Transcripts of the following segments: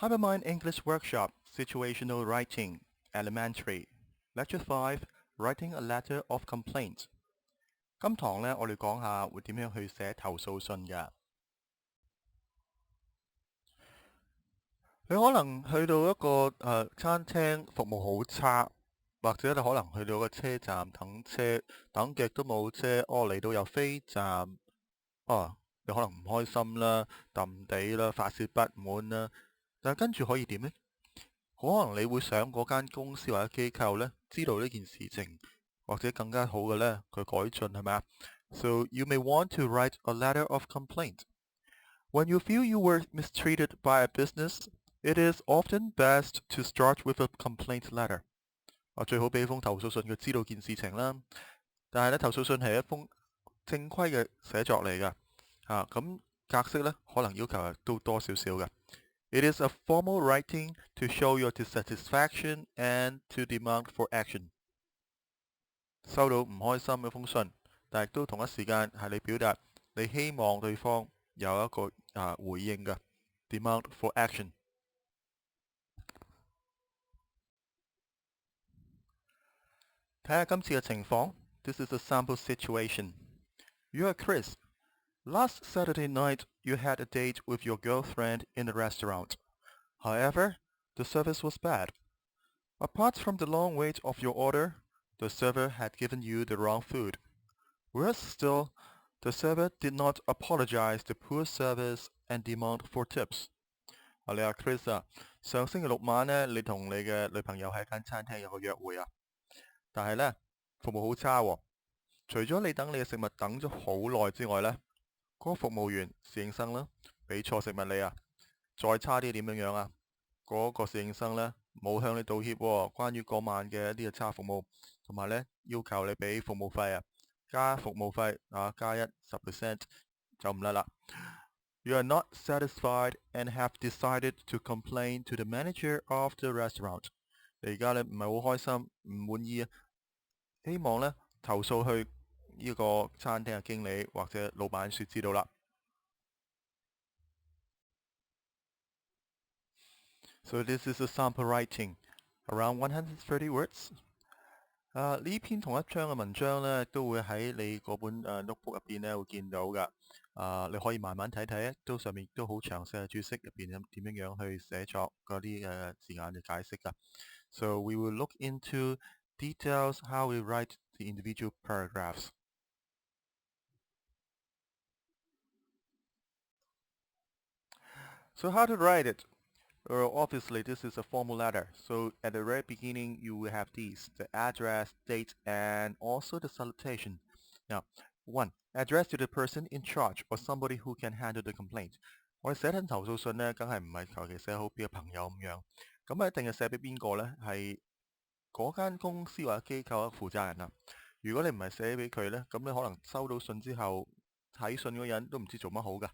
Hypermind English Workshop Situational Writing Elementary Lecture 5 Writing a Letter of Complaint 今堂呢，我哋講下會點樣去寫投訴信㗎。你可能去到一個餐廳服務好差，或者你可能去到個車站等車，等極都冇車，嚟到又飛站，你可能唔開心啦、揼地啦、發泄不滿啦，但係跟住可以點呢？可能你會想嗰間公司或者機構呢，知道呢件事情，或者更加好嘅呢，佢改進係咪啊？So you may want to write a letter of complaint. When you feel you were mistreated by a business, it is often best to start with a complaint letter. 最好俾封投訴信佢知道件事情啦。但係咧，投訴信係一封正規嘅寫作嚟㗎。咁格式咧可能要求係都多少少嘅。It is a formal writing to show your dissatisfaction and to demand for action. 收到唔開心嘅封信，但係都同一時間係你表達你希望對方有一個回應嘅 demand for action。睇下今次嘅情況。This is a sample situation. You are Chris. Last Saturday night, you had a date with your girlfriend in a restaurant. However, the service was bad. Apart from the long wait of your order, the server had given you the wrong food. Worse still, the server did not apologize the poor service and demand for tips. 你阿 Chris 啊，上星期六晚呢，你同你嘅女朋友喺間餐廳有個約會啊，但係呢，服務好差喎。除咗你等你嘅食物等咗好耐之外呢，嗰個服務員侍應生啦，俾錯食物你啊，再差啲點樣啊？嗰個侍應生呢，冇向你道歉喎，關於嗰晚嘅一啲嘅差服務，同埋呢要求你俾服務費啊，加服務費加10%就唔甩啦。You are not satisfied and have decided to complain to the manager of the restaurant. 你而家呢唔係好開心，唔滿意啊，希望呢投訴去呢個餐廳嘅經理或者老闆說知道啦。So this is a sample writing, around 130 words. 呢篇同一章嘅文章呢，都會喺你嗰本notebook 入邊呢會見到㗎。你可以慢慢睇睇，都上面都好詳細嘅注釋入邊點樣去寫作嗰啲字眼嘅解釋㗎。So we will look into details how we write the individual paragraphs. So how to write it? Well, obviously, this is a formal letter. So at the very beginning, you will have these, the address, date, and also the salutation. Now, 1. Address to the person in charge or somebody who can handle the complaint. 我哋寫緊投訴信呢，梗係唔係求其寫好俾個朋友咁樣。咁一定係寫俾邊個呢？係嗰間公司或者機構嘅負責人啦。如果你唔係寫俾佢呢，咁你可能收到信之後，睇信嗰人都唔知做乜好㗎。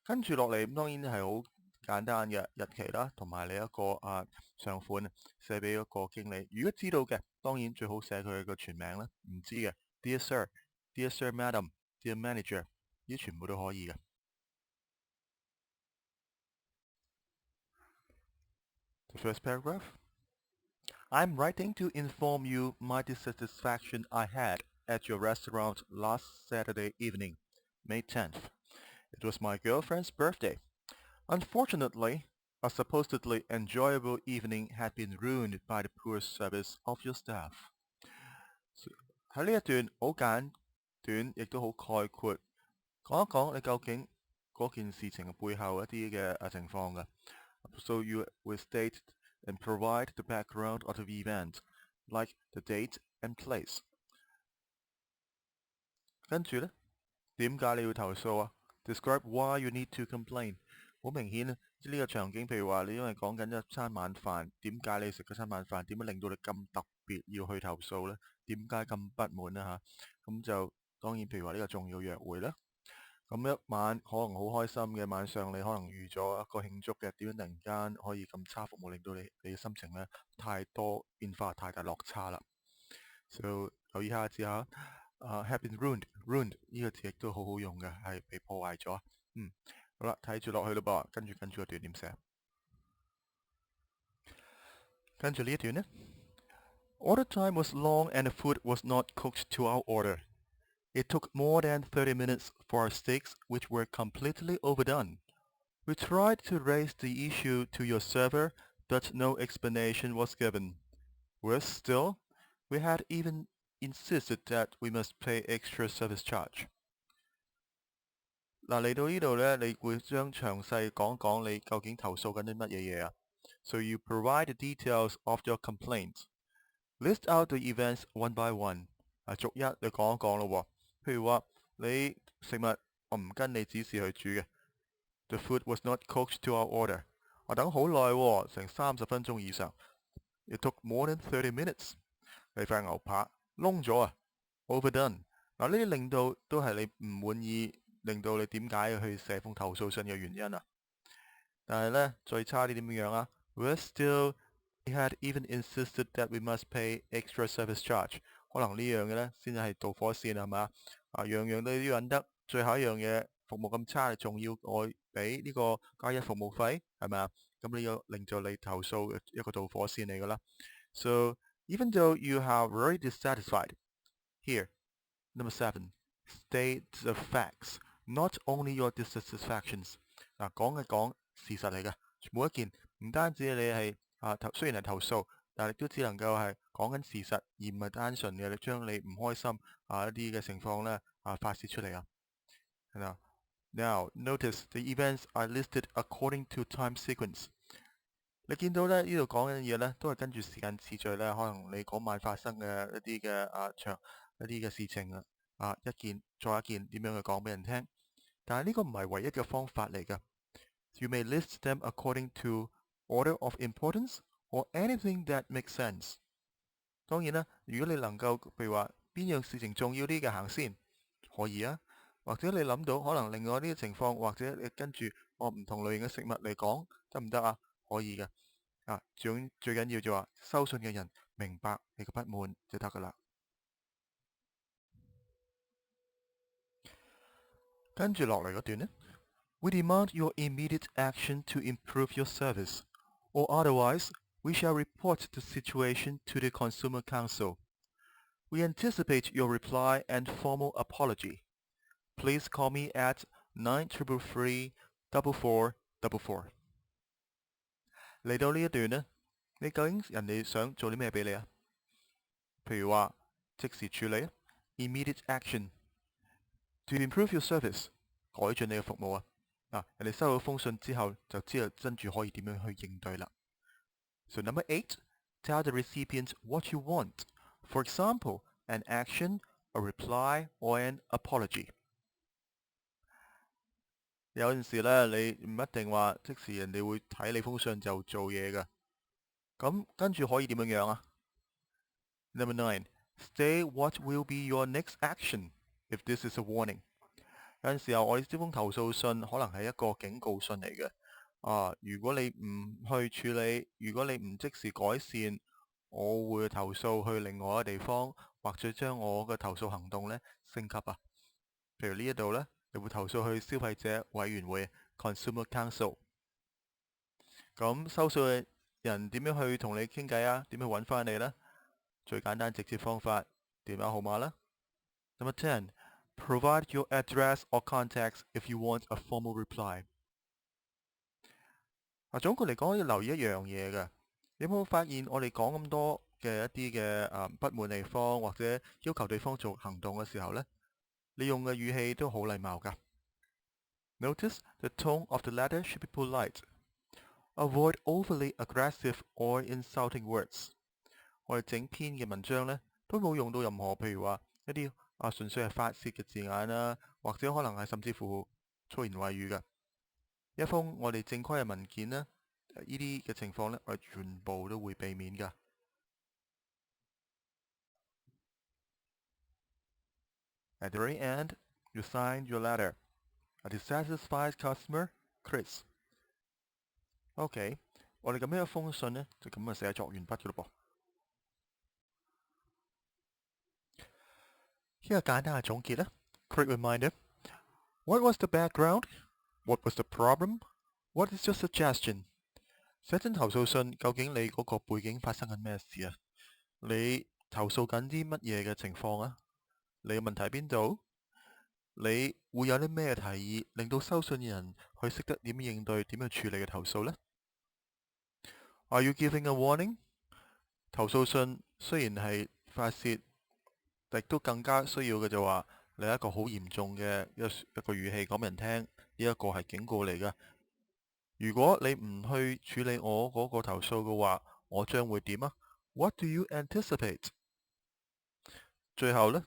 跟住落嚟，咁當然係好簡單嘅日期啦，同埋你一個上款寫俾一個經理。如果知道嘅，當然最好寫佢個全名啦。唔知嘅 ，Dear Sir、Dear Sir Madam、Dear Manager，呢啲全部都可以嘅。The first paragraph. I'm writing to inform you my dissatisfaction I had at your restaurant last Saturday evening, May 10th. It was my girlfriend's birthday. Unfortunately, a supposedly enjoyable evening had been ruined by the poor service of your staff. 喺呢一段好簡短，亦都好概括，講一講你究竟嗰件事情嘅背後一啲嘅情況嘅。So you will state and provide the background of the event, like the date and place. 跟住呢，點解你要投訴啊？Describe why you need to complain. 好明顯啊！呢個場景，譬如話你因為講緊一餐晚飯，點解你食嗰餐晚飯點樣令到你咁特別要去投訴呢？點解咁不滿呢？咁就當然譬如話呢個重要約會啦。咁一晚可能好開心嘅晚上，你可能預咗一個慶祝嘅，點樣突然間可以咁差服務，令到你嘅心情呢太多變化，太大落差啦。So 留意下字下，have been ruined 呢個字亦都好好用嘅，係被破壞咗。好啦，睇住落去咯噃，跟住個段點寫。跟住呢一段呢 Order time was long and the food was not cooked to our order. It took more than 30 minutes for our steaks, which were completely overdone. We tried to raise the issue to your server, but no explanation was given. Worse still, we had even insisted that we must pay extra service charge. 嗱，嚟到呢度咧，你會將詳細講講你究竟投訴緊啲乜嘢嘢啊？So you provide the details of your complaint. List out the events one by one. 逐一你講一講咯喎。譬如話你食物我唔跟你指示去煮嘅。The food was not cooked to our order. 我等好耐喎，成30分鐘以上。It took more than 30 minutes. 你塊牛扒燶咗啊，overdone。嗱，呢啲令到都係你唔滿意，令到你點解要去寫封投訴信嘅原因啊。但係咧，最差啲點樣啊？Worse still, we had even insisted that we must pay extra service charge。可能呢樣嘅咧先至係導火線係嘛？樣樣都要忍得，最後一樣嘢服務咁差，你仲要我俾呢個加一服務費係咪啊？咁你要令到你投訴一個導火線嚟㗎啦。So even though you are very dissatisfied, here, number 7, state the facts, not only your dissatisfactions。嗱，講一講事實嚟嘅，每一件唔單止你係雖然係投訴，但係都只能夠係講緊事實，而唔係單純嘅你將你唔開心一啲嘅情況咧發泄出嚟啊。Now, notice the events are listed according to time sequence。你見到咧呢度講緊嘢咧，都係跟住時間次序咧，可能你嗰晚發生嘅一啲嘅一啲嘅事情一件再一件點樣去講俾人聽。但係呢個唔係唯一嘅方法嚟嘅。You may list them according to order of importance or anything that makes sense。當然啦，如果你能夠譬如話邊樣事情重要啲嘅行先，可以啊。或者你諗到可能另外呢啲情況，或者你跟住唔同類型嘅食物嚟講，得唔得啊？可以嘅。最緊要就話收信嘅人明白你嘅不滿就得噶啦。跟住落嚟嗰段呢 We demand your immediate action to improve your service, or otherwise we shall report the situation to the Consumer Council. We anticipate your reply and formal apology. Please call me at 93334444。嚟到呢一段呢，你究竟人哋想做啲咩俾你啊？譬如話即時處理啊 ，immediate action to improve your service， 改進你嘅服務啊。人哋收到封信之後，就知道跟住可以點樣去應對啦。So number 8, tell the recipient what you want. For example, an action, a reply, or an apology。有陣時咧，你唔一定話即時人哋會睇你封信就做嘢㗎。咁跟住可以點樣啊？Number 9, state what will be your next action if this is a warning。有陣時候我哋呢封投訴信可能係一個警告信嚟嘅。如果你唔去處理，如果你唔即時改善，我會投訴去另外一個地方，或者將我嘅投訴行動咧升級啊。譬如呢一度咧，你會投訴去消費者委員會 Consumer Council。咁收數嘅人點樣去同你傾偈啊？點樣揾翻你呢？最簡單直接方法，電話號碼啦。Number 10, provide your address or contacts if you want a formal reply。總括嚟講要留意一樣嘢嘅，你有冇發現我哋講咁多嘅一啲嘅不滿地方或者要求對方做行動嘅時候呢，你用嘅語氣都好禮貌㗎。Notice the tone of the letter should be polite. Avoid overly aggressive or insulting words。我哋整篇嘅文章呢，都冇用到任何譬如話一啲純粹係發泄嘅字眼啦，或者可能係甚至乎粗言穢語嘅。一封我哋正規嘅文件呢，呢啲嘅情況呢，我哋全部都會避免㗎。At the very end, you sign your letter. A dissatisfied customer, Chris。OK，我哋咁樣一封信呢，就咁寫作完畢㗎咯噃。一個簡單嘅總結啦 ，Quick reminder. What was the background? What was the problem? What is your suggestion? 寫真投訴信，究竟你嗰個背景發生緊咩事啊？你投訴緊啲乜嘢嘅情況啊？你嘅問題喺邊度？你會有啲咩提議，令到收信人去識得點樣應對、點樣處理嘅投訴呢？ Are you giving a warning？ 投訴信雖然係發泄，亦都更加需要嘅就話你一個好嚴重嘅一個語氣講俾人聽，呢一個係警告嚟嘅。如果你唔去處理我嗰個投訴嘅話，我將會點啊？What do you anticipate？ 最後呢，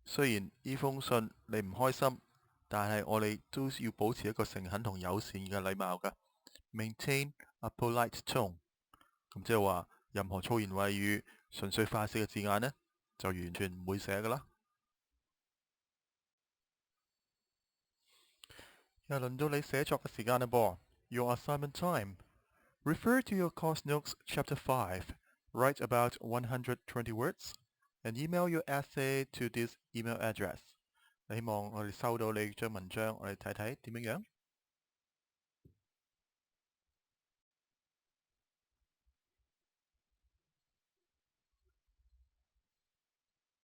雖然呢封信你唔開心，但係我哋都要保持一個誠懇同友善嘅禮貌㗎。Maintain a polite tone。咁即係話，任何粗言穢語、純粹發泄嘅字眼呢，就完全唔會寫㗎啦。又輪到你寫作嘅時間啦噃。Your assignment time. Refer to your course notes, chapter 5. Write about 120 words and email your essay to this email address. 希望我哋收到你張文章，我哋睇睇點樣樣。